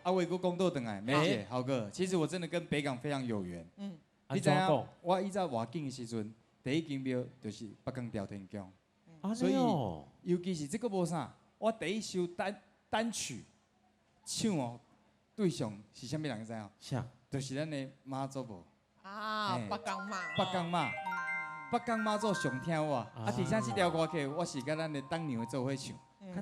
啊，我个公道等来，梅姐、豪哥，其实我真的跟北港非常有缘。你知影？我以前外景的时阵，第一间庙就是北港朝天宫。所以，尤其是这个无啥，我第一首单曲唱哦，对象是啥物人知影？啥？就是咱的妈祖婆。北港妈。北港妈。北港妈祖上听我，而且这条歌曲我是跟咱的当娘的做伙唱，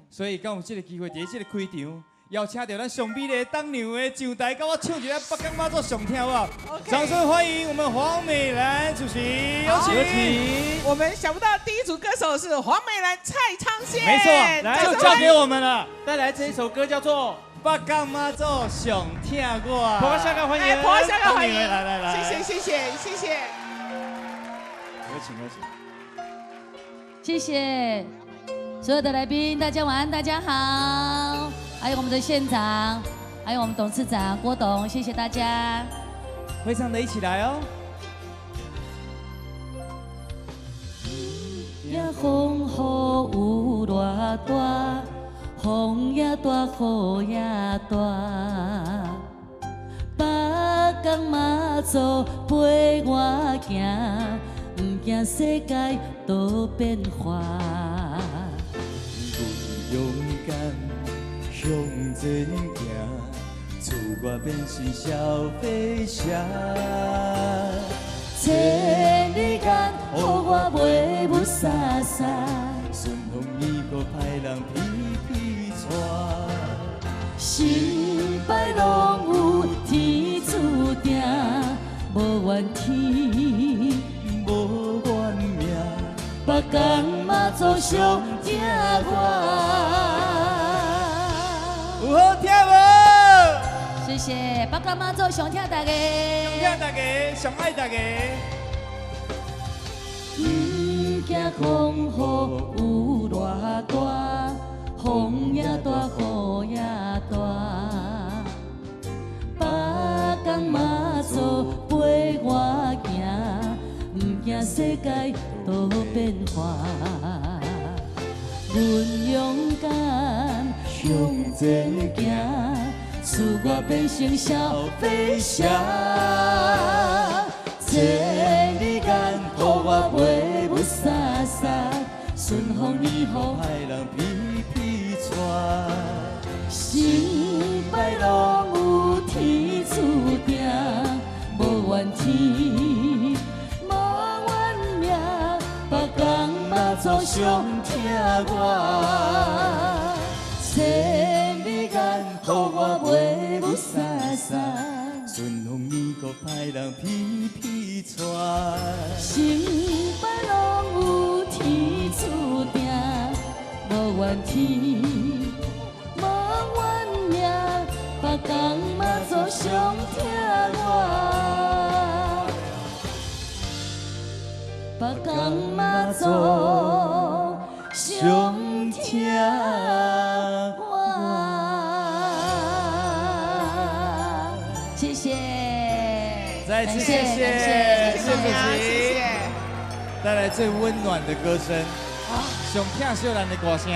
所以刚有这个机会，第一次开场。邀请到咱上美丽当娘的上台，跟我唱一下北港妈祖上听好不好？掌声欢迎我们黄美兰主席，有请。我们想不到第一组歌手是黄美兰、蔡昌宪，没错，来就交给我们了。带来这一首歌叫做《北港妈祖上听我》。婆婆下岗欢迎，婆婆下岗欢迎，来，谢谢。有请。谢谢所有的来宾，大家晚安，大家好。还有我们的县长，还有我们董事长郭董，谢谢大家。会唱的一起来哦。也风雨有偌大，风也大，雨也大。北港妈祖陪我行，不惊世界多变化。勇敢。向前行，赐我变成小飞侠。千里眼，予我袂舞洒洒。顺风耳个歹人皮皮带。成败拢有天注定，无怨天，无怨命。北港妈祖上疼我。有好听无？谢谢北港妈祖上听大家，上听大家，上爱大家。不惊风雨有偌大，风也大，雨也大。北港妈祖陪我行，不惊世界多变化。阮勇敢。向前行，赐我变成小飞侠。千里眼，予我袂舞洒洒。顺风耳雨，歹人皮皮带。成败拢有天注定，无怨天，无怨命。北港妈祖上疼我。千里眼，予我袂舞洒洒。顺风耳个歹人皮皮带。成败拢有天注定，无怨天，无怨命。北港妈祖上疼我，北港妈祖上疼。谢谢，再一次谢谢主席，带来最温暖的歌声，上听小人的歌声。